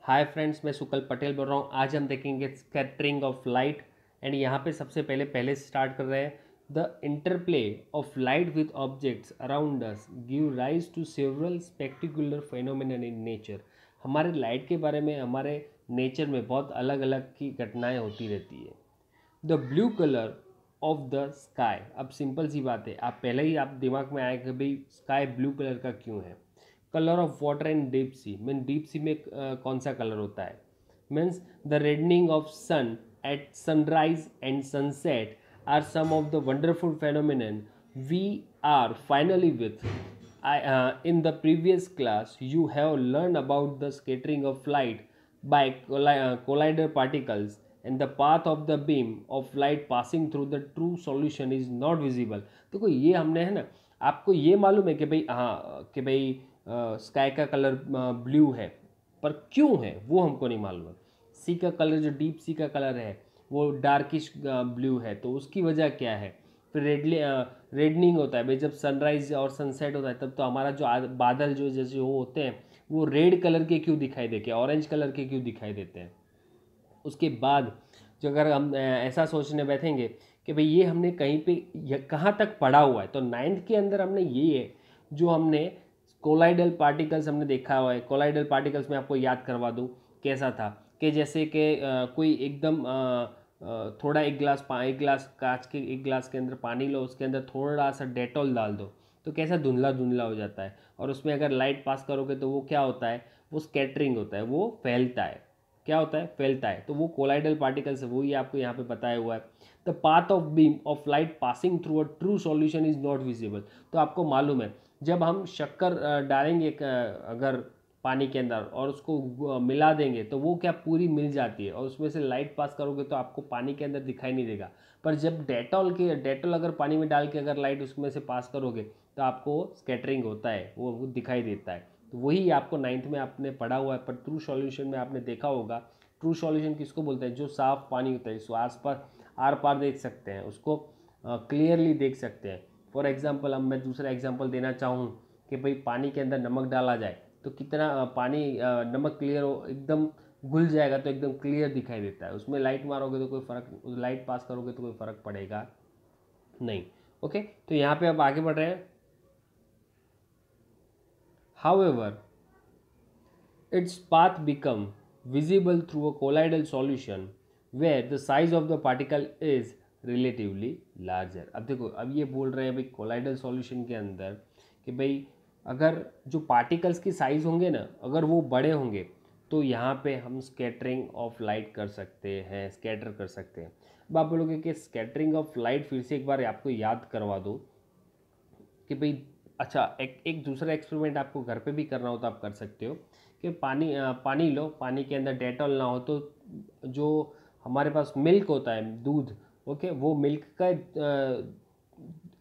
Hi friends, मैं सुकल पटेल बोल रहा हूँ। आज हम देखेंगे स्कैटरिंग ऑफ लाइट। एंड यहाँ पे सबसे पहले स्टार्ट कर रहे हैं। The interplay of light with objects around us give rise to several spectacular phenomenon in nature. हमारे लाइट के बारे में हमारे नेचर में बहुत अलग अलग की घटनाएं होती रहती है। The blue colour of the sky. अब सिंपल सी बात है, आप पहले ही आप दिमाग में आए कि भाई स्काई ब्लू कलर का क्यों है। Colour of water in deep sea, mean deep sea में कौन सा कलर होता है। Means the reddening of sun at sunrise and sunset are some of the wonderful phenomenon we are finally with. In the previous class you have learned about the scattering of light by collider particles, and the path of the beam of light passing through the true solution is not visible। देखो ये हमने है ना, आपको ये मालूम है कि भाई हाँ कि भाई स्काई का कलर ब्लू है, पर क्यों है वो हमको नहीं मालूम है। सी का कलर जो डीप सी का कलर है वो डार्किश ब्लू है, तो उसकी वजह क्या है। फिर रेडनिंग होता है भाई, जब सनराइज और सनसेट होता है तब तो हमारा जो बादल जो जैसे वो होते हैं वो रेड कलर के क्यों दिखाई देते हैं, ऑरेंज कलर के क्यों दिखाई देते हैं। उसके बाद जो अगर हम ऐसा सोचने बैठेंगे कि भाई ये हमने कहीं पे कहाँ तक पढ़ा हुआ है, तो नाइन्थ के अंदर हमने ये है जो हमने कोलाइडल पार्टिकल्स हमने देखा हुआ है। कोलाइडल पार्टिकल्स में आपको याद करवा दूँ कैसा था कि जैसे कि कोई एकदम थोड़ा एक गिलास कांच के एक गिलास के अंदर पानी लो, उसके अंदर थोड़ा सा डेटॉल डाल दो तो कैसा धुंधला धुंधला हो जाता है। और उसमें अगर लाइट पास करोगे तो वो क्या होता है, वो स्कैटरिंग होता है, वो फैलता है। क्या होता है, फैलता है। तो वो कोलाइडल पार्टिकल्स है, वही आपको यहाँ पे बताया हुआ है। The path of beam of light passing through a true solution is not visible. तो आपको मालूम है जब हम शक्कर डालेंगे अगर पानी के अंदर और उसको मिला देंगे तो वो क्या पूरी मिल जाती है, और उसमें से लाइट पास करोगे तो आपको पानी के अंदर दिखाई नहीं देगा। पर जब डेटॉल अगर पानी में डाल के अगर लाइट उसमें से पास करोगे तो आपको स्कैटरिंग होता है, वो दिखाई देता है। तो वही आपको नाइन्थ में आपने पढ़ा हुआ है। पर ट्रू सॉल्यूशन में आपने देखा होगा, ट्रू सॉल्यूशन किसको बोलते हैं, जो साफ पानी होता है, इसको आस पास आर पार देख सकते हैं, उसको क्लियरली देख सकते हैं। फॉर एग्जाम्पल अब मैं दूसरा एग्जाम्पल देना चाहूँ कि भाई पानी के अंदर नमक डाला जाए तो कितना पानी नमक क्लियर हो, एकदम घुल जाएगा तो एकदम क्लियर दिखाई देता है। उसमें लाइट मारोगे तो कोई फ़र्क, लाइट पास करोगे तो कोई फ़र्क पड़ेगा नहीं। ओके, तो यहाँ पे अब आगे बढ़ रहे हैं। However, its path become visible through a colloidal solution where the size of the particle is relatively larger। अब देखो, अब ये बोल रहे हैं भाई कोलाइडल सॉल्यूशन के अंदर कि भाई अगर जो पार्टिकल्स की साइज़ होंगे ना, अगर वो बड़े होंगे तो यहाँ पे हम स्कैटरिंग ऑफ लाइट कर सकते हैं, स्कैटर कर सकते हैं। अब आप बोलोगे कि स्कैटरिंग ऑफ लाइट फिर से एक बार आपको याद करवा दो कि भाई अच्छा, एक दूसरा एक्सपेरिमेंट आपको घर पे भी करना हो तो आप कर सकते हो कि पानी लो, पानी के अंदर डेटॉल ना हो तो जो हमारे पास मिल्क होता है, दूध, ओके, वो मिल्क का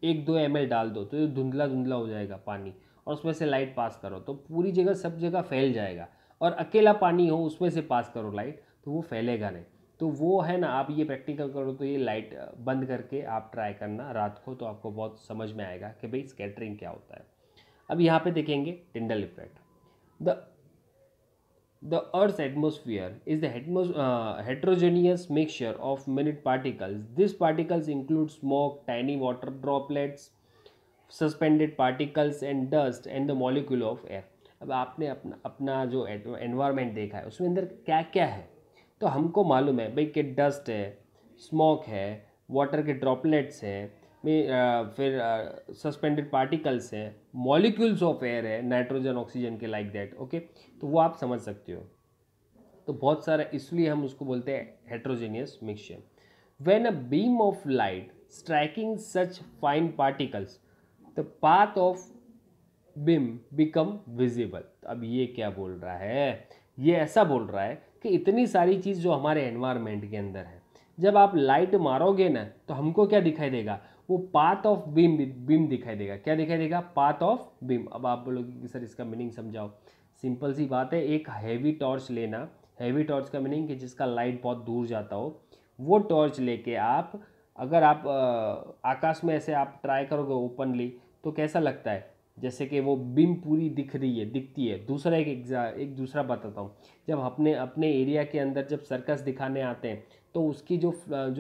1-2 ml डाल दो तो ये धुंधला धुंधला हो जाएगा पानी, और उसमें से लाइट पास करो तो पूरी जगह सब जगह फैल जाएगा। और अकेला पानी हो उसमें से पास करो लाइट तो वो फैलेगा नहीं। तो वो है ना, आप ये प्रैक्टिकल करो तो ये लाइट बंद करके आप ट्राई करना रात को, तो आपको बहुत समझ में आएगा कि भाई स्कैटरिंग क्या होता है। अब यहाँ पे देखेंगे Tyndall effect. The The Earth's atmosphere is the heterogeneous mixture of minute particles. These particles include smoke, tiny water droplets, suspended particles and dust and the molecule of air। अब आपने अपना अपना जो एनवायरनमेंट देखा है उसमें अंदर क्या क्या है, तो हमको मालूम है भाई कि डस्ट है, स्मोक है, वाटर के ड्रॉपलेट्स हैं, फिर सस्पेंडेड पार्टिकल्स हैं, मॉलिक्यूल्स ऑफ एयर है, नाइट्रोजन ऑक्सीजन के, लाइक दैट। ओके, तो वो आप समझ सकते हो। तो बहुत सारा, इसलिए हम उसको बोलते हैं heterogeneous mixture. When a beam of light striking such fine particles the path of beam become visible. अब ये क्या बोल रहा है, ये ऐसा बोल रहा है कि इतनी सारी चीज़ जो हमारे एनवायरनमेंट के अंदर है, जब आप लाइट मारोगे ना तो हमको क्या दिखाई देगा, वो पाथ ऑफ बीम दिखाई देगा। क्या दिखाई देगा, पाथ ऑफ बीम। अब आप बोलोगे कि सर इसका मीनिंग समझाओ। सिंपल सी बात है, एक हैवी टॉर्च लेना, हैवी टॉर्च का मीनिंग कि जिसका लाइट बहुत दूर जाता हो, वो टॉर्च लेके अगर आप आकाश में ऐसे आप ट्राई करोगे ओपनली तो कैसा लगता है, जैसे कि वो बीम पूरी दिखती है। दूसरा एक दूसरा बताता हूँ। जब अपने अपने एरिया के अंदर जब सर्कस दिखाने आते हैं तो उसकी जो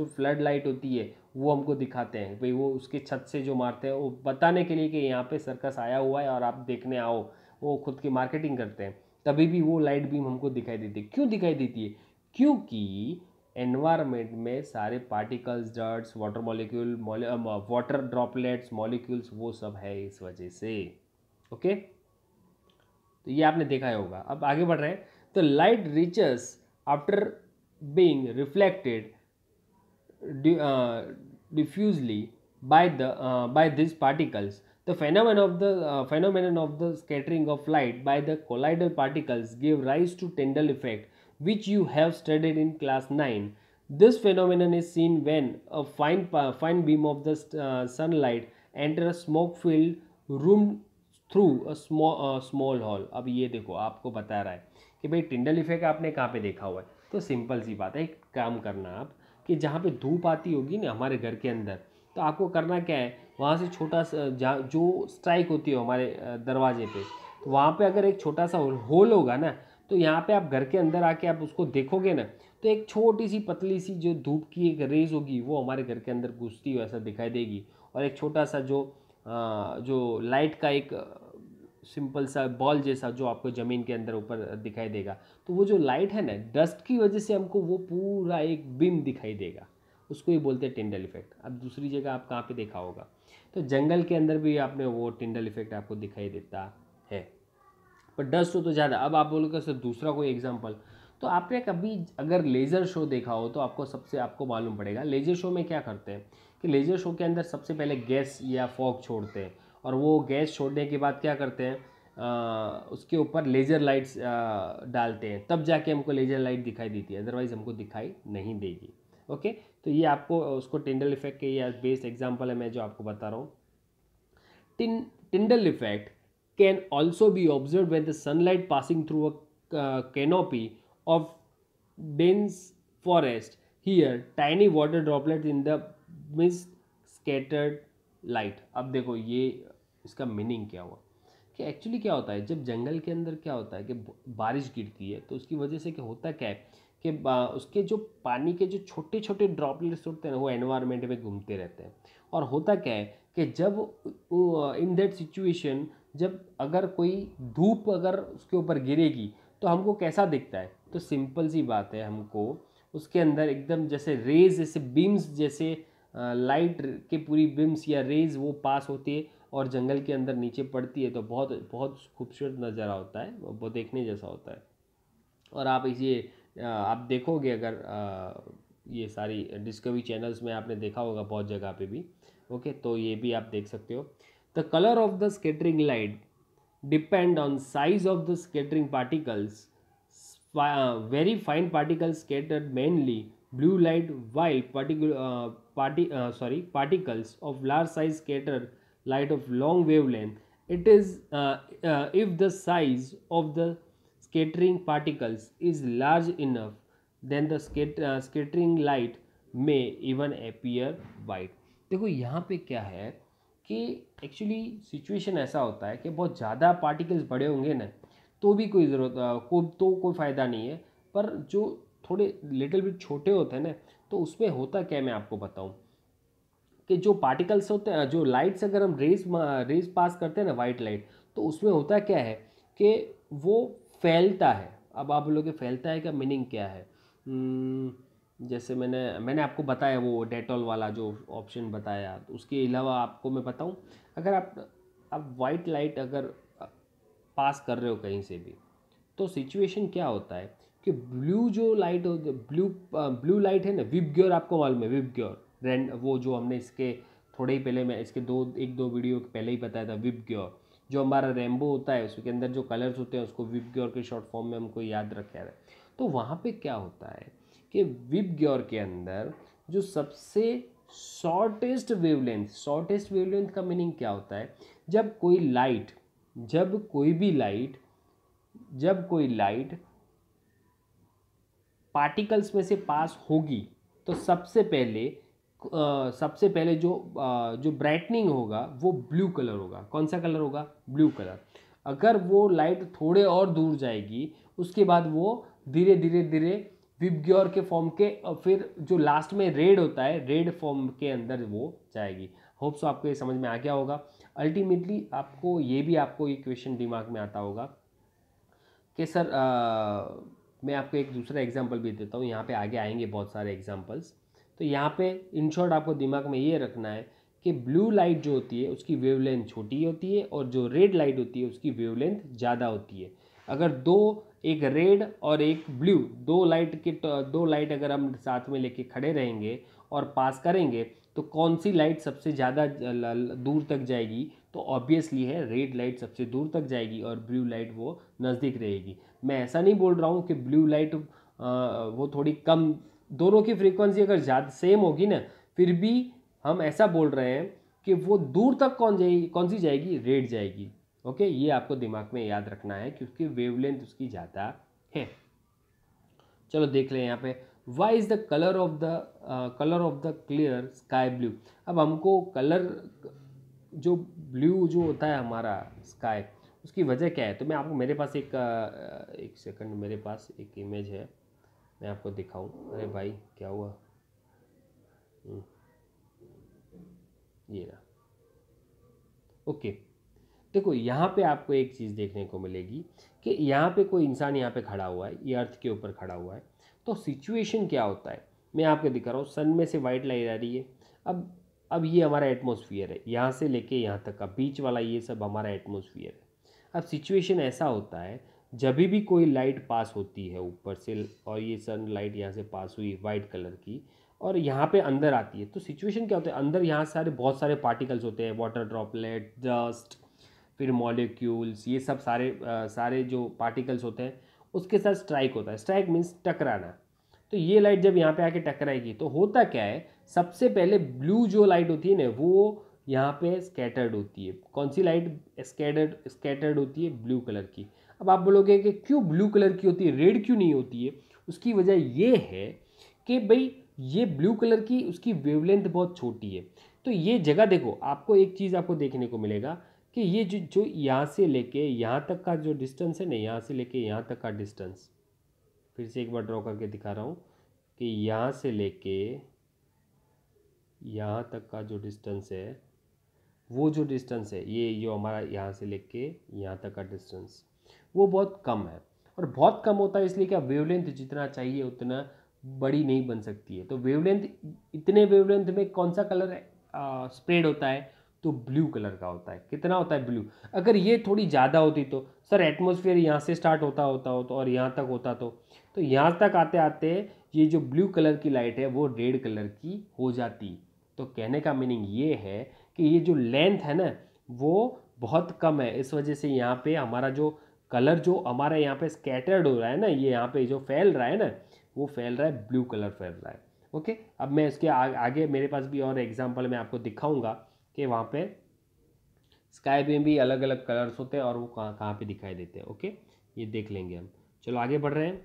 फ्लड लाइट होती है वो हमको दिखाते हैं भाई, वो उसके छत से जो मारते हैं वो बताने के लिए कि यहाँ पे सर्कस आया हुआ है और आप देखने आओ। वो खुद की मार्केटिंग करते हैं। तभी भी वो लाइट बीम हमको दिखाई देती है। क्यों दिखाई देती है? क्योंकि एनवायरनमेंट में सारे particles, dirts, water molecule, water droplets, molecules, वो सब है इस वजह से। ओके, तो ये आपने देखा ही होगा। अब आगे बढ़ रहे हैं। तो light reaches after being reflected diffusely by these particles. The phenomenon of the scattering of light by the colloidal particles gave rise to Tyndall effect, which you have studied in class 9. This phenomenon is seen when a fine beam of the sunlight enter a smoke-filled room through a small hall. अब ये देखो, आपको बता रहा है कि भाई Tyndall effect आपने कहाँ पे देखा हुआ है। तो सिंपल सी बात है, एक काम करना आप कि जहाँ पे धूप आती होगी ना हमारे घर के अंदर, तो आपको करना क्या है, वहाँ से छोटा सा जो स्ट्राइक होती है हमारे दरवाजे पे, तो वहाँ पे अगर एक छोटा सा होल होगा ना, तो यहाँ पे आप घर के अंदर आके आप उसको देखोगे ना, तो एक छोटी सी पतली सी जो धूप की एक रेज होगी वो हमारे घर के अंदर घुसती हुई ऐसा दिखाई देगी। और एक छोटा सा जो लाइट का एक सिंपल सा बॉल जैसा जो आपको ज़मीन के अंदर ऊपर दिखाई देगा, तो वो जो लाइट है ना, डस्ट की वजह से हमको वो पूरा एक बीम दिखाई देगा। उसको ही बोलते हैं टिंडल इफेक्ट। अब दूसरी जगह आप कहाँ पे देखा होगा, तो जंगल के अंदर भी आपने वो टिंडल इफेक्ट आपको दिखाई देता है। पर डस्ट हो तो ज़्यादा। अब आप बोलोगे सर दूसरा कोई एग्जाम्पल, तो आपने कभी अगर लेज़र शो देखा हो तो आपको मालूम पड़ेगा। लेज़र शो में क्या करते हैं कि लेज़र शो के अंदर सबसे पहले गैस या फॉग छोड़ते हैं, और वो गैस छोड़ने के बाद क्या करते हैं, उसके ऊपर लेज़र लाइट्स डालते हैं, तब जाके हमको लेज़र लाइट दिखाई देती है, अदरवाइज़ हमको दिखाई नहीं देगी। ओके, तो ये आपको उसको टिंडल इफेक्ट के या बेस्ट एग्जाम्पल है मैं जो आपको बता रहा हूँ। Tyndall effect can also be observed when the sunlight passing through a canopy of dense forest. Here, tiny water droplets in the mist scattered light. अब देखो ये इसका मीनिंग क्या हुआ कि एक्चुअली क्या होता है, जब जंगल के अंदर क्या होता है कि बारिश गिरती है, तो उसकी वजह से क्या होता क्या है कि उसके जो पानी के जो छोटे छोटे ड्रॉपलेट्स होते हैं ना, वो एनवायरनमेंट में घूमते रहते हैं। और होता क्या है कि जब इन दैट सिचुएशन, जब अगर कोई धूप अगर उसके ऊपर गिरेगी तो हमको कैसा दिखता है, तो सिंपल सी बात है, हमको उसके अंदर एकदम जैसे रेज, जैसे बीम्स, जैसे लाइट के पूरी बीम्स या रेज वो पास होती है और जंगल के अंदर नीचे पड़ती है, तो बहुत बहुत खूबसूरत नज़ारा होता है, वो देखने जैसा होता है। और आप इसे आप देखोगे अगर ये सारी डिस्कवरी चैनल्स में आपने देखा होगा बहुत जगह पे भी। ओके, तो ये भी आप देख सकते हो। The colour of the scattering light depend on size of the scattering particles. Very fine particles scattered mainly blue light, while particles of large size scatter light of long wavelength. It is if the size of the scattering particles is large enough, then the scattering light may even appear white. देखो यहाँ पे क्या है कि actually situation ऐसा होता है कि बहुत ज़्यादा पार्टिकल्स बड़े होंगे ना, तो भी कोई ज़रूरत कोई फ़ायदा नहीं है। पर जो थोड़े लिटिल बिट छोटे होते हैं ना, तो उसमें होता क्या है मैं आपको बताऊं कि जो पार्टिकल्स होते हैं, जो लाइट्स अगर हम रेज पास करते हैं ना, वाइट लाइट, तो उसमें होता क्या है कि वो फैलता है। अब आप बोलोगे फैलता है का मीनिंग क्या है? जैसे मैंने आपको बताया वो डेटॉल वाला जो ऑप्शन बताया, तो उसके अलावा आपको मैं बताऊं, अगर आप वाइट लाइट अगर पास कर रहे हो कहीं से भी, तो सिचुएशन क्या होता है कि ब्लू जो लाइट हो, ब्लू लाइट है ना, विबग्योर, आपको मालूम है विबग्योर ब्रांड, वो जो हमने इसके थोड़े ही पहले, मैं इसके एक दो वीडियो पहले ही बताया था, विबग्योर जो हमारा रेनबो होता है उसके अंदर जो कलर्स होते हैं उसको विबग्योर के शॉर्ट फॉर्म में हमको याद रखा है। तो वहाँ पे क्या होता है कि विबग्योर के अंदर जो सबसे शॉर्टेस्ट वेवलेंथ का मीनिंग क्या होता है, जब कोई लाइट पार्टिकल्स में से पास होगी, तो सबसे पहले सबसे पहले जो ब्राइटनिंग होगा वो ब्लू कलर होगा। कौन सा कलर होगा? Blue colour. अगर वो लाइट थोड़े और दूर जाएगी उसके बाद वो धीरे धीरे धीरे विबग्योर के फॉर्म के फिर जो लास्ट में रेड होता है रेड फॉर्म के अंदर वो जाएगी। होप सो आपको ये समझ में आ गया होगा। अल्टीमेटली आपको ये क्वेश्चन दिमाग में आता होगा कि सर मैं आपको एक दूसरा एग्जांपल भी देता हूँ, यहाँ पे आगे आएंगे बहुत सारे एग्जांपल्स। तो यहाँ पे इन शॉर्ट आपको दिमाग में ये रखना है कि ब्लू लाइट जो होती है उसकी वेवलेंथ छोटी होती है और जो रेड लाइट होती है उसकी वेवलेंथ ज़्यादा होती है। अगर एक रेड और एक ब्लू दो लाइट अगर हम साथ में लेके खड़े रहेंगे और पास करेंगे तो कौन सी लाइट सबसे ज़्यादा दूर तक जाएगी? तो ऑब्वियसली है रेड लाइट सबसे दूर तक जाएगी और ब्लू लाइट वो नज़दीक रहेगी। मैं ऐसा नहीं बोल रहा हूँ कि ब्लू लाइट वो थोड़ी कम, दोनों की फ्रीक्वेंसी अगर ज़्यादा सेम होगी ना फिर भी हम ऐसा बोल रहे हैं कि वो दूर तक कौन सी जाएगी? रेड जाएगी। ओके, ये आपको दिमाग में याद रखना है क्योंकि वेवलेंथ उसकी ज़्यादा है। चलो देख लें यहाँ पे, why is the colour of the clear sky blue. अब हमको कलर जो ब्लू जो होता है हमारा स्काई, उसकी वजह क्या है? तो मैं आपको, मेरे पास एक सेकंड, मेरे पास एक इमेज है, मैं आपको दिखाऊं। अरे भाई क्या हुआ? ये रहा। ओके, देखो यहाँ पे आपको एक चीज़ देखने को मिलेगी कि यहाँ पे कोई इंसान यहाँ पे खड़ा हुआ है, ये अर्थ के ऊपर खड़ा हुआ है। तो सिचुएशन क्या होता है मैं आपको दिखा रहा हूँ। सन में से वाइट लाइट आ रही है। अब ये हमारा एटमॉस्फेयर है, यहाँ से लेके यहाँ तक का बीच वाला ये सब हमारा एटमॉस्फेयर है। अब सिचुएशन ऐसा होता है जब भी कोई लाइट पास होती है ऊपर से और ये सन लाइट यहाँ से पास हुई वाइट कलर की और यहाँ पे अंदर आती है, तो सिचुएशन क्या होता है? अंदर यहाँ बहुत सारे पार्टिकल्स होते हैं, वाटर ड्रॉपलेट, डस्ट, फिर मॉलिक्यूल्स, ये सब सारे जो पार्टिकल्स होते हैं उसके साथ स्ट्राइक होता है। स्ट्राइक मीन्स टकराना। तो ये लाइट जब यहाँ पे आके टकराएगी तो होता क्या है? सबसे पहले ब्लू जो लाइट होती है ना वो यहाँ पे स्कैटर्ड होती है। कौन सी लाइट स्कैटर्ड होती है? ब्लू कलर की। अब आप बोलोगे कि क्यों ब्लू कलर की होती है, रेड क्यों नहीं होती है? उसकी वजह ये है कि भाई ये ब्लू कलर की उसकी वेवलेंथ बहुत छोटी है। तो ये जगह देखो, आपको एक चीज़ आपको देखने को मिलेगा कि ये जो यहाँ से लेके यहाँ तक का जो डिस्टेंस है ना, यहाँ से लेके यहाँ तक का डिस्टेंस, फिर से एक बार ड्रॉ करके दिखा रहा हूँ कि यहाँ से लेके यहाँ तक का जो डिस्टेंस है, वो जो डिस्टेंस है ये जो हमारा यहाँ से लेके यहाँ तक का डिस्टेंस, वो बहुत कम है। और बहुत कम होता है इसलिए क्या वेवलेंथ जितना चाहिए उतना बड़ी नहीं बन सकती है। तो इतने वेवलेंथ में कौन सा कलर स्प्रेड होता है? तो ब्लू कलर का होता है। कितना होता है? ब्लू। अगर ये थोड़ी ज़्यादा होती तो सर एटमॉस्फेयर यहाँ से स्टार्ट होता तो और यहाँ तक होता तो यहाँ तक आते आते ये जो ब्लू कलर की लाइट है वो रेड कलर की हो जाती। तो कहने का मीनिंग ये है कि ये जो लेंथ है ना वो बहुत कम है, इस वजह से यहाँ पे हमारा जो कलर जो हमारा यहाँ पे स्कैटर्ड हो रहा है ना, ये यहाँ पे जो फैल रहा है ना वो फैल रहा है, ब्लू कलर फैल रहा है। ओके, अब मैं इसके आगे मेरे पास भी और एग्जांपल मैं आपको दिखाऊंगा कि वहाँ पे स्काई में भी अलग अलग कलर्स होते हैं और वो कहाँ कहाँ पे दिखाई देते हैं। ओके, ये देख लेंगे हम। चलो आगे बढ़ रहे हैं।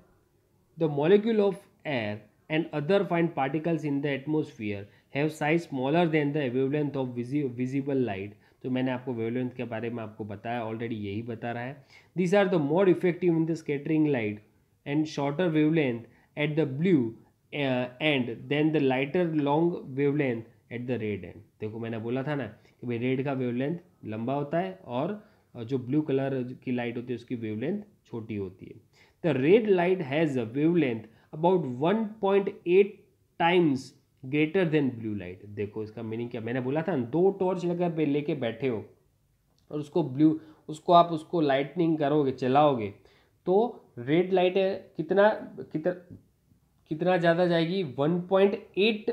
The molecule of air and other fine particles in the atmosphere have size smaller than the wavelength of visible light. तो मैंने आपको वेवलेंथ के बारे में आपको बताया ऑलरेडी, यही बता रहा है। These are the more effective in the scattering light and shorter wavelength at the blue end then the lighter long wavelength at the red end. देखो मैंने बोला था ना कि भाई रेड का वेवलेंथ लंबा होता है और जो ब्लू कलर की लाइट होती है उसकी वेवलेंथ छोटी होती है। The red light has a wavelength about 1.8 times greater than blue light. देखो इसका मीनिंग क्या? मैंने बोला था ना, दो टॉर्च अगर लेके बैठे हो और उसको लाइटनिंग करोगे, चलाओगे, तो रेड लाइट है कितना ज़्यादा जाएगी? 1.8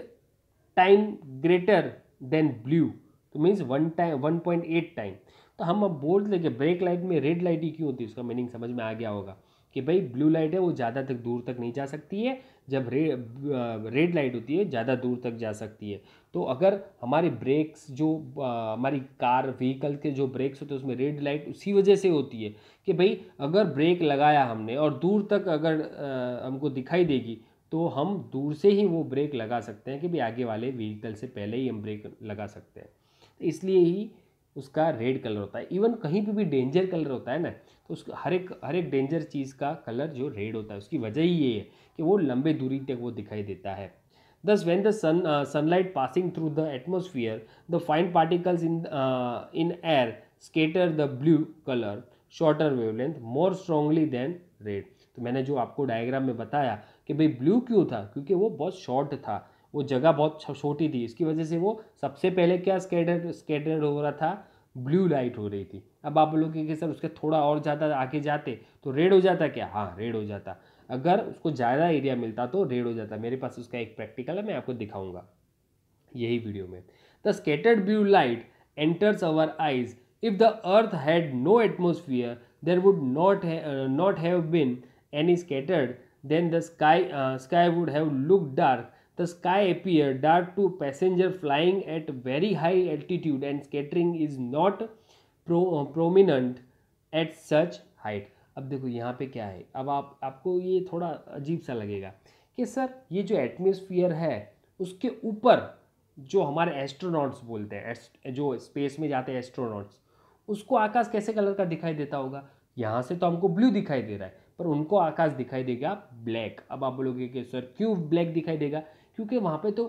टाइम ग्रेटर देन ब्लू। तो मीन्स 1.8 टाइम। तो हम अब बोल दें कि ब्रेक लाइट में रेड लाइट ही क्यों होती है, उसका मीनिंग समझ में आ गया होगा कि भाई ब्लू लाइट है वो ज़्यादा तक दूर तक नहीं जा सकती है, जब रेड लाइट होती है ज़्यादा दूर तक जा सकती है। तो अगर हमारे ब्रेक्स जो हमारी कार व्हीकल के जो ब्रेक्स होते हैं उसमें रेड लाइट उसी वजह से होती है कि भाई अगर ब्रेक लगाया हमने और दूर तक अगर हमको दिखाई देगी तो हम दूर से ही वो ब्रेक लगा सकते हैं कि भाई आगे वाले व्हीकल से पहले ही हम ब्रेक लगा सकते हैं। तो इसलिए ही उसका रेड कलर होता है। इवन कहीं पे भी डेंजर कलर होता है ना, तो उसका हर एक डेंजर चीज़ का कलर जो रेड होता है, उसकी वजह ही ये है कि वो लंबे दूरी तक वो दिखाई देता है। Thus, when the sunlight passing through the atmosphere, the fine particles in air scatter the blue color shorter wavelength more strongly than red। तो मैंने जो आपको डायग्राम में बताया कि भाई ब्लू क्यों था, क्योंकि वो बहुत शॉर्ट था, वो जगह बहुत छोटी थी, इसकी वजह से वो सबसे पहले क्या स्कैटर्ड हो रहा था, ब्लू लाइट हो रही थी। अब आप लोगों के सर उसके थोड़ा और ज़्यादा आगे जाते तो रेड हो जाता क्या? हाँ, रेड हो जाता। अगर उसको ज़्यादा एरिया मिलता तो रेड हो जाता। मेरे पास उसका एक प्रैक्टिकल है, मैं आपको दिखाऊंगा यही वीडियो में। The scattered blue light enters our eyes if the earth had no atmosphere there would not have been any scattered then the sky would have look dark. The sky appeared dark to passenger flying at very high altitude and scattering is not prominent at such height। अब देखो यहाँ पे क्या है, अब आपको ये थोड़ा अजीब सा लगेगा कि सर ये जो एटमॉस्फेयर है उसके ऊपर जो हमारे एस्ट्रोनॉट्स बोलते हैं, जो स्पेस में जाते हैं एस्ट्रोनॉट्स, उसको आकाश कैसे कलर का दिखाई देता होगा? यहाँ से तो हमको ब्लू दिखाई दे रहा है, पर उनको आकाश दिखाई देगा ब्लैक। अब आप बोलोगे कि सर क्यों ब्लैक दिखाई देगा? क्योंकि वहाँ पे तो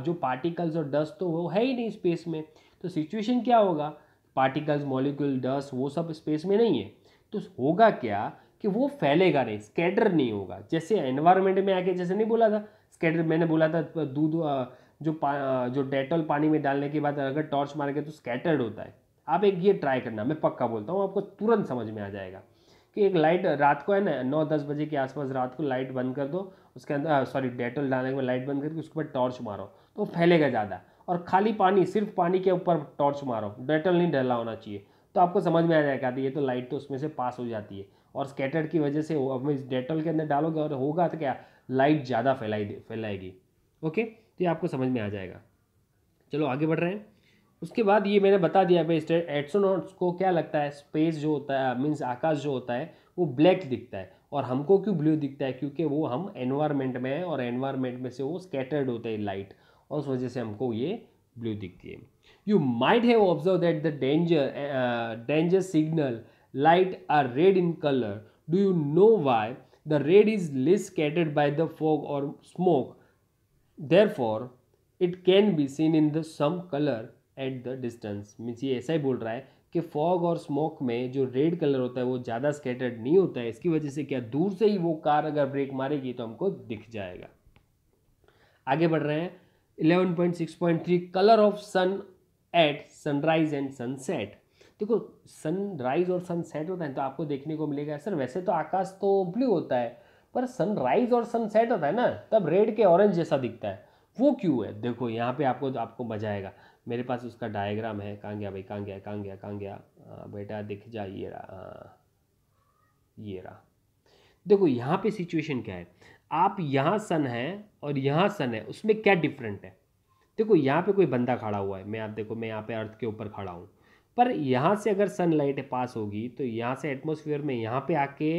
जो पार्टिकल्स और डस्ट तो वो है ही नहीं स्पेस में। तो सिचुएशन क्या होगा, पार्टिकल्स, मॉलिक्यूल, डस्ट वो सब स्पेस में नहीं है, तो होगा क्या कि वो फैलेगा नहीं, स्कैटर नहीं होगा। जैसे एनवायरनमेंट में आके, जैसे नहीं बोला था स्कैटर, मैंने बोला था दूध जो डेटॉल पानी में डालने के बाद अगर टॉर्च मारेंगे तो स्कैटर्ड होता है। आप एक ये ट्राई करना, मैं पक्का बोलता हूँ आपको तुरंत समझ में आ जाएगा कि एक लाइट रात को है ना 9-10 बजे के आसपास रात को लाइट बंद कर दो, उसके अंदर सॉरी डेटॉल डालने के बाद लाइट बंद करके उसके ऊपर टॉर्च मारो तो फैलेगा ज़्यादा। और खाली पानी, सिर्फ पानी के ऊपर टॉर्च मारो, डेटॉल नहीं डाला होना चाहिए, तो आपको समझ में आ जाएगा ये तो लाइट तो उसमें से पास हो जाती है। और स्कैटर्ड की वजह से अब डेटॉल के अंदर डालोगे और होगा तो क्या, लाइट ज़्यादा फैलाएगी। ओके, तो ये आपको समझ में आ जाएगा। चलो आगे बढ़ रहे हैं। उसके बाद ये मैंने बता दिया भाई एस्ट्रोनॉट्स को क्या लगता है, स्पेस जो होता है मीन्स आकाश जो होता है वो ब्लैक दिखता है, और हमको क्यों ब्लू दिखता है? क्योंकि वो हम एनवायरनमेंट में है और एनवायरनमेंट में से वो स्कैटर्ड होते हैं लाइट, और उस वजह से हमको ये ब्लू दिखती है। You might have observe that the danger signal light are red in colour. Do you know why? The red is less scattered by the fog और smoke, therefore it can be seen in the some colour at the distance. Means ये ऐसा ही बोल रहा है कि fog और smoke में जो रेड कलर होता है वो ज़्यादा स्कैटर्ड नहीं होता है, इसकी वजह से क्या दूर से ही वो कार अगर ब्रेक मारेगी तो हमको दिख जाएगा। आगे बढ़ रहे हैं 11.6.3 colour of sun at sunrise and sunset. देखो सनराइज और सनसेट होता है तो आपको देखने को मिलेगा सर वैसे तो आकाश तो ब्लू होता है, पर सनराइज और सनसेट होता है ना तब रेड के ऑरेंज जैसा दिखता है, वो क्यों है? देखो यहाँ पे आपको मजा आएगा। मेरे पास उसका डायग्राम है, कहाँ गया भाई, कहाँ गया बेटा, दिख जा, ये रहा, ये रहा। देखो यहाँ पे सिचुएशन क्या है, आप यहाँ सन है और यहाँ सन है, उसमें क्या डिफरेंट है? देखो यहाँ पे कोई बंदा खड़ा हुआ है, आप देखो मैं यहाँ पे अर्थ के ऊपर खड़ा हूँ, पर यहाँ से अगर सनलाइट पास होगी तो यहाँ से एटमॉस्फेयर में यहाँ पे आके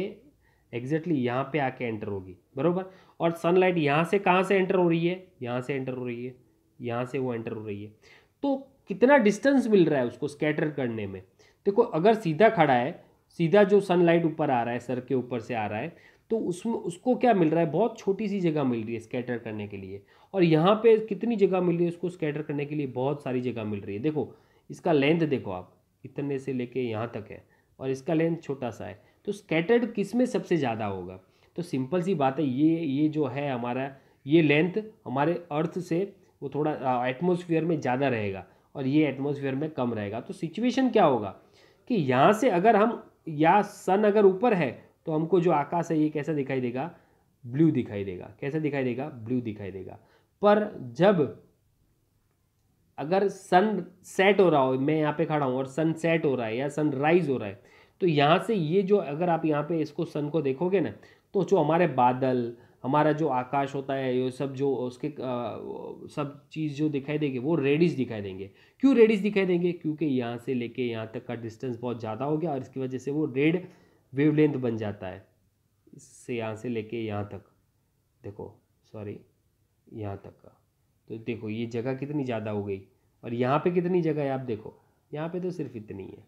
एग्जैक्टली यहाँ पे आके एंटर होगी, बरोबर। और सनलाइट यहाँ से कहाँ से एंटर हो रही है? यहाँ से एंटर हो रही है, यहाँ से वो एंटर हो रही है। तो कितना डिस्टेंस मिल रहा है उसको स्कैटर करने में? देखो अगर सीधा खड़ा है, सीधा जो सनलाइट ऊपर आ रहा है, सर के ऊपर से आ रहा है, तो उसमें उसको क्या मिल रहा है? बहुत छोटी सी जगह मिल रही है स्कैटर करने के लिए। और यहाँ पे कितनी जगह मिल रही है उसको स्कैटर करने के लिए? बहुत सारी जगह मिल रही है। देखो इसका लेंथ देखो आप, इतने से लेके यहाँ तक है और इसका लेंथ छोटा सा है, तो स्कैटर्ड किस में सबसे ज़्यादा होगा? तो सिंपल सी बात है, ये जो है हमारा, ये लेंथ हमारे अर्थ से वो थोड़ा एटमॉस्फेयर में ज़्यादा रहेगा और ये एटमॉस्फेयर में कम रहेगा। तो सिचुएशन क्या होगा कि यहाँ से अगर हम, या सन अगर ऊपर है तो हमको जो आकाश है ये कैसा दिखाई देगा? ब्लू दिखाई देगा। कैसा दिखाई देगा? ब्लू दिखाई देगा। पर जब अगर सन सेट हो रहा हो, मैं यहाँ पे खड़ा हूँ और सन सेट हो रहा है या सन राइज हो रहा है, तो यहाँ से ये जो, अगर आप यहाँ पे इसको सन को देखोगे ना, तो जो हमारे बादल, हमारा जो आकाश होता है, ये सब जो उसके सब चीज़ जो दिखाई देंगे वो रेडिश दिखाई देंगे। क्यों रेडिश दिखाई देंगे? क्योंकि यहाँ से लेके यहाँ तक का डिस्टेंस बहुत ज़्यादा हो गया और इसकी वजह से वो रेड वेवलेंथ बन जाता है, इससे यहाँ से लेके यहाँ तक। देखो सॉरी यहाँ तक का, तो देखो ये जगह कितनी ज़्यादा हो गई, और यहाँ पे कितनी जगह है आप देखो, यहाँ पे तो सिर्फ इतनी है।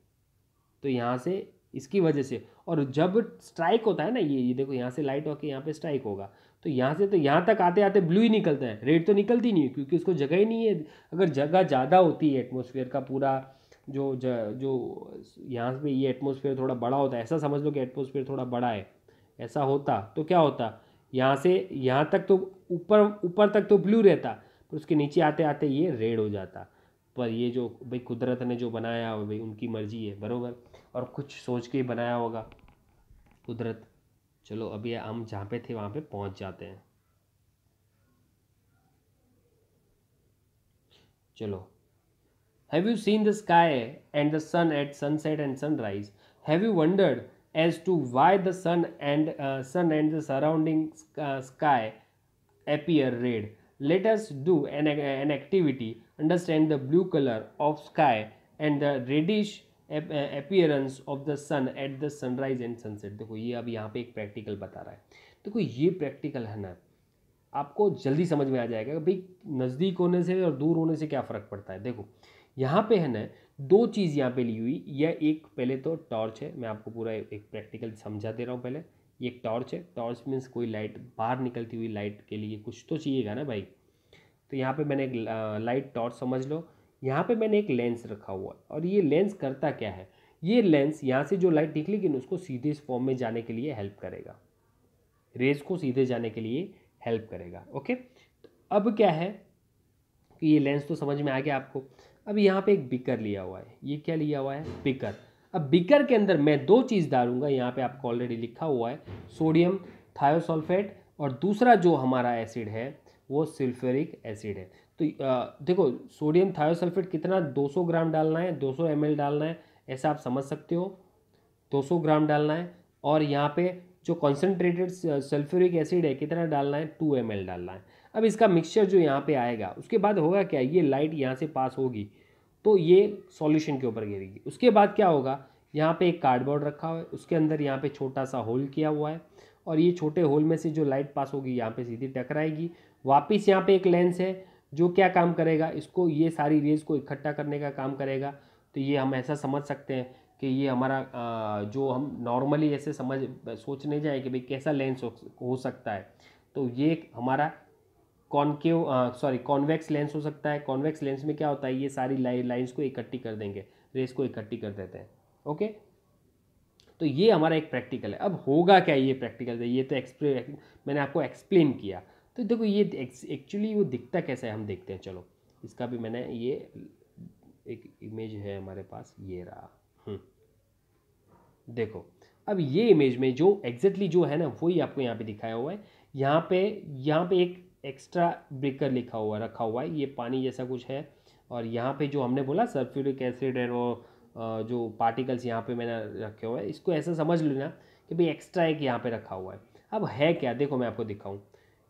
तो यहाँ से इसकी वजह से, और जब स्ट्राइक होता है ना ये देखो यहाँ से लाइट होकर यहाँ पे स्ट्राइक होगा, तो यहाँ से तो यहाँ तक आते आते ब्लू ही निकलता है, रेड तो निकलती नहीं है क्योंकि उसको जगह ही नहीं है। अगर जगह ज़्यादा होती है एटमॉस्फेयर का पूरा जो यहाँ पे ये एटमॉस्फेयर थोड़ा बड़ा होता है, ऐसा समझ लो कि एटमॉस्फेयर थोड़ा बड़ा है, ऐसा होता तो क्या होता, यहाँ से यहाँ तक तो ऊपर ऊपर तक तो ब्लू रहता, पर उसके नीचे आते आते ये रेड हो जाता। पर ये जो भाई कुदरत ने जो बनाया हो भाई उनकी मर्जी है बरोबर, और कुछ सोच के ही बनाया होगा कुदरत। चलो अभी हम जहाँ पे थे वहाँ पे पहुँच जाते हैं। चलो, have you seen the sky and the sun at sunset and sunrise, have you wondered as to why the sun and the surrounding sky appear red. Let us do an activity, understand the blue color of sky and the reddish appearance of the sun at the sunrise and sunset. देखो ये अब यहाँ पे एक practical बता रहा है। देखो ये प्रैक्टिकल है ना, आपको जल्दी समझ में आ जाएगा कि भाई नज़दीक होने से और दूर होने से क्या फ़र्क पड़ता है। देखो यहाँ पे है ना दो चीज़ यहाँ पे ली हुई, यह एक पहले तो टॉर्च है, मैं आपको पूरा एक प्रैक्टिकल समझा दे रहा हूँ। पहले ये एक टॉर्च है, टॉर्च मीन्स कोई लाइट, बाहर निकलती हुई लाइट के लिए कुछ तो चाहिएगा ना भाई। तो यहाँ पे मैंने एक लाइट टॉर्च समझ लो, यहाँ पे मैंने एक लेंस रखा हुआ है, और ये लेंस करता क्या है, ये लेंस यहाँ से जो लाइट निकलेगी ना उसको सीधे इस फॉर्म में जाने के लिए हेल्प करेगा, रेज को सीधे जाने के लिए हेल्प करेगा। ओके, तो अब क्या है कि ये लेंस तो समझ में आ गया आपको। अब यहाँ पे एक बिकर लिया हुआ है, ये क्या लिया हुआ है, बिकर। अब बिकर के अंदर मैं दो चीज़ डालूंगा, यहाँ पे आपको ऑलरेडी लिखा हुआ है सोडियम थायोसल्फेट, और दूसरा जो हमारा एसिड है वो सल्फ्यूरिक एसिड है। तो देखो सोडियम थायोसल्फेट कितना 200 ग्राम डालना है, 200 ml डालना है, ऐसा आप समझ सकते हो, 200 ग्राम डालना है। और यहाँ पे जो कॉन्सेंट्रेटेड सल्फ्यूरिक एसिड है कितना डालना है, 2 ml डालना है। अब इसका मिक्सचर जो यहाँ पे आएगा उसके बाद होगा क्या, ये लाइट यहाँ से पास होगी तो ये सॉल्यूशन के ऊपर गिरेगी। उसके बाद क्या होगा, यहाँ पे एक कार्डबोर्ड रखा हुआ है, उसके अंदर यहाँ पे छोटा सा होल किया हुआ है, और ये छोटे होल में से जो लाइट पास होगी यहाँ पे सीधी टकराएगी। वापस यहाँ पे एक लेंस है जो क्या काम करेगा, इसको ये सारी रेज को इकट्ठा करने का काम करेगा। तो ये हम ऐसा समझ सकते हैं कि ये हमारा जो हम नॉर्मली ऐसे सोच नहीं जाए कि भाई कैसा लेंस हो सकता है, तो ये हमारा कॉन्वेक्स लेंस हो सकता है। कॉन्वेक्स लेंस में क्या होता है, ये सारी लाइंस को इकट्ठी कर देंगे, रेस को इकट्ठी कर देते हैं। ओके, तो ये हमारा एक प्रैक्टिकल है। अब होगा क्या ये प्रैक्टिकल, ये तो मैंने आपको एक्सप्लेन किया। तो देखो ये एक्चुअली वो दिखता कैसा है हम देखते हैं। चलो इसका भी मैंने ये एक इमेज है हमारे पास, ये रहा। देखो अब ये इमेज में जो एग्जैक्टली जो है ना वही आपको यहाँ पे दिखाया हुआ है। यहाँ पे एक एक्स्ट्रा ब्रेकर लिखा हुआ रखा हुआ है, ये पानी जैसा कुछ है। और यहाँ पे जो हमने बोला सल्फ्यूरिक एसिड है, वो जो पार्टिकल्स यहाँ पे मैंने रखे हुए हैं, इसको ऐसा समझ लेना कि भाई एक्स्ट्रा एक यहाँ पे रखा हुआ है। अब है क्या, देखो मैं आपको दिखाऊँ।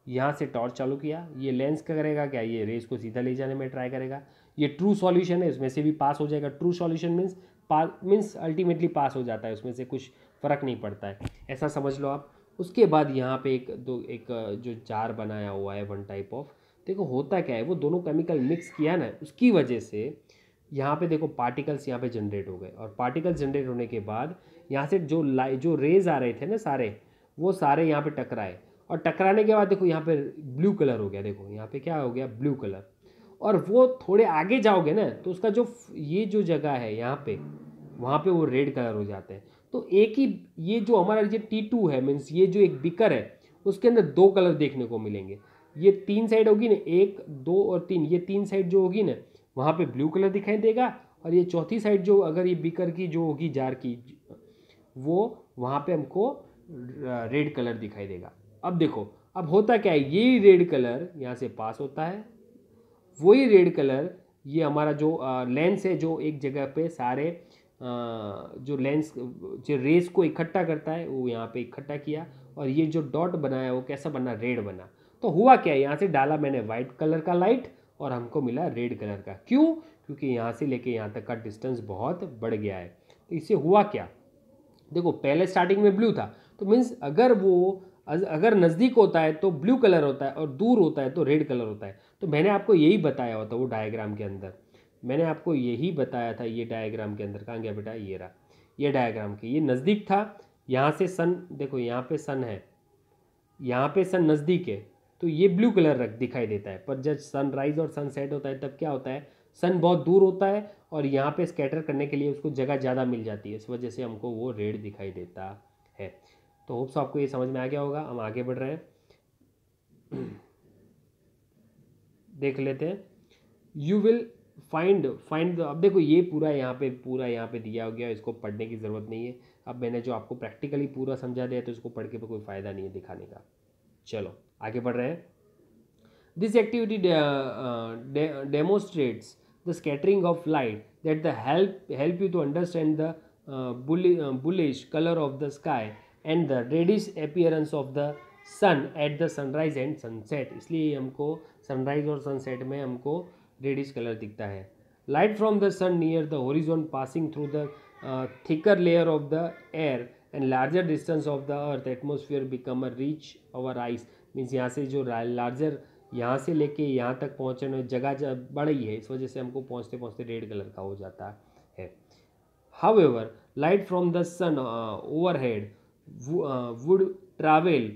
यहाँ से टॉर्च चालू किया, ये लेंस क्या करेगा, क्या ये रेस को सीधा ले जाने में ट्राई करेगा। ये ट्रू सॉल्यूशन है, इसमें से भी पास हो जाएगा। ट्रू सॉल्यूशन मीन्स अल्टीमेटली पास हो जाता है, उसमें से कुछ फ़र्क नहीं पड़ता है, ऐसा समझ लो आप। उसके बाद यहाँ पे एक जो जार बनाया हुआ है वन टाइप ऑफ, देखो होता क्या है, वो दोनों केमिकल मिक्स किया ना, उसकी वजह से यहाँ पे देखो पार्टिकल्स यहाँ पे जनरेट हो गए। और पार्टिकल्स जनरेट होने के बाद यहाँ से जो रेज आ रहे थे ना सारे, वो सारे यहाँ पे टकराए, और टकराने के बाद देखो यहाँ पे ब्लू कलर हो गया। देखो यहाँ पे क्या हो गया, ब्लू कलर। और वो थोड़े आगे जाओगे ना तो उसका जो ये जो जगह है यहाँ पे, वहाँ पे वो रेड कलर हो जाते हैं। तो एक ही ये जो हमारा ये T2 है, मीन्स ये जो एक बिकर है, उसके अंदर दो कलर देखने को मिलेंगे। ये तीन साइड होगी ना, 1 2 और 3, ये तीन साइड जो होगी ना वहाँ पे ब्लू कलर दिखाई देगा। और ये चौथी साइड जो अगर ये बिकर की जो होगी जार की, वो वहाँ पे हमको रेड कलर दिखाई देगा। अब देखो अब होता क्या है, यही रेड कलर यहाँ से पास होता है, वही रेड कलर ये हमारा जो लेंस है जो एक जगह पे सारे जो लेंस जो रेस को इकट्ठा करता है वो यहाँ पे इकट्ठा किया, और ये जो डॉट बनाया वो कैसा बना, रेड बना। तो हुआ क्या, यहाँ से डाला मैंने वाइट कलर का लाइट और हमको मिला रेड कलर का। क्यों, क्योंकि यहाँ से लेके यहाँ तक का डिस्टेंस बहुत बढ़ गया है। तो इससे हुआ क्या, देखो पहले स्टार्टिंग में ब्लू था, तो मीन्स अगर वो अगर नज़दीक होता है तो ब्लू कलर होता है और दूर होता है तो रेड कलर होता है। तो मैंने आपको यही बताया होता वो डायग्राम के अंदर, मैंने आपको यही बताया था। ये डायग्राम के अंदर कहाँ गया बेटा, ये रहा, ये डायग्राम के, ये नज़दीक था, यहाँ से सन, देखो यहाँ पे सन है, यहाँ पे सन नज़दीक है, तो ये ब्लू कलर दिखाई देता है। पर जब सनराइज और सनसेट होता है तब क्या होता है, सन बहुत दूर होता है और यहाँ पे स्कैटर करने के लिए उसको जगह ज़्यादा मिल जाती है, इस वजह से हमको वो रेड दिखाई देता है। तो होप्स आपको ये समझ में आ गया होगा। हम आगे बढ़ रहे हैं, देख लेते हैं। यू विल फाइंड अब देखो ये पूरा यहाँ पे दिया हो गया, इसको पढ़ने की ज़रूरत नहीं है। अब मैंने जो आपको प्रैक्टिकली पूरा समझा दिया तो इसको पढ़ के कोई फ़ायदा नहीं है दिखाने का। चलो आगे बढ़ रहे हैं। This activity demonstrates the scattering of light that the help you to understand the bullish color of the sky and the reddish appearance of the sun at the sunrise and sunset। इसलिए हमको sunrise और sunset में हमको reddish colour दिखता है। Light from the sun near the horizon passing through the thicker layer of the air and larger distance of the earth atmosphere become a reach our eyes. Means यहाँ से जो larger यहाँ से लेके यहाँ तक पहुँचने में जगह बड़ी है, इस वजह से हमको पहुँचते पहुँचते रेड कलर का हो जाता है। However, light from the sun overhead would travel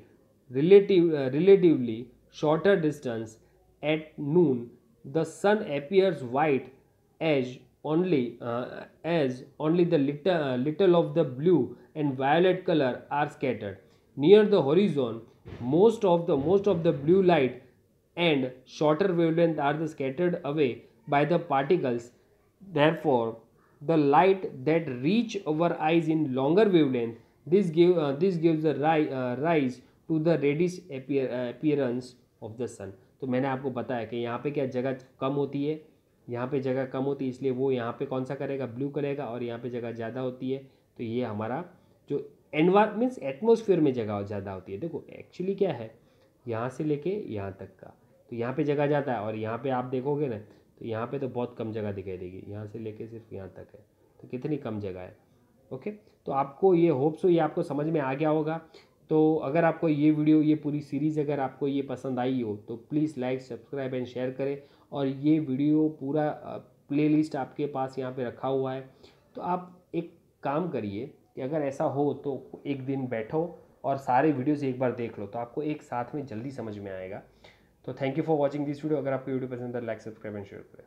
relatively shorter distance. At noon, the sun appears white as only the little of the blue and violet color are scattered. Near the horizon, most of the blue light and shorter wavelength are scattered away by the particles. Therefore, the light that reach our eyes in longer wavelength, this gives a rise to the reddish appearance of the sun। तो मैंने आपको बताया कि यहाँ पे क्या जगह कम होती है, यहाँ पे जगह कम होती है, इसलिए वो यहाँ पे कौन सा करेगा, ब्लू करेगा, और यहाँ पे जगह ज़्यादा होती है तो ये हमारा जो मीन्स एटमोसफियर में जगह ज़्यादा होती है। देखो एक्चुअली क्या है, यहाँ से लेके यहाँ तक का, तो यहाँ पे जगह ज़्यादा है, और यहाँ पे आप देखोगे ना तो यहाँ पे तो बहुत कम जगह दिखाई देगी, यहाँ से लेके सिर्फ यहाँ तक है, तो कितनी कम जगह है। ओके, तो आपको ये होप्स हो ये आपको समझ में आ गया होगा। तो अगर आपको ये वीडियो, ये पूरी सीरीज़ अगर आपको ये पसंद आई हो तो please like, subscribe and share करें। और ये वीडियो पूरा प्लेलिस्ट आपके पास यहाँ पे रखा हुआ है। तो आप एक काम करिए कि अगर ऐसा हो तो एक दिन बैठो और सारे वीडियोज़ एक बार देख लो, तो आपको एक साथ में जल्दी समझ में आएगा। तो thank you for watching this video. अगर आपको वीडियो पसंद है लाइक, सब्सक्राइब एंड शेयर करें।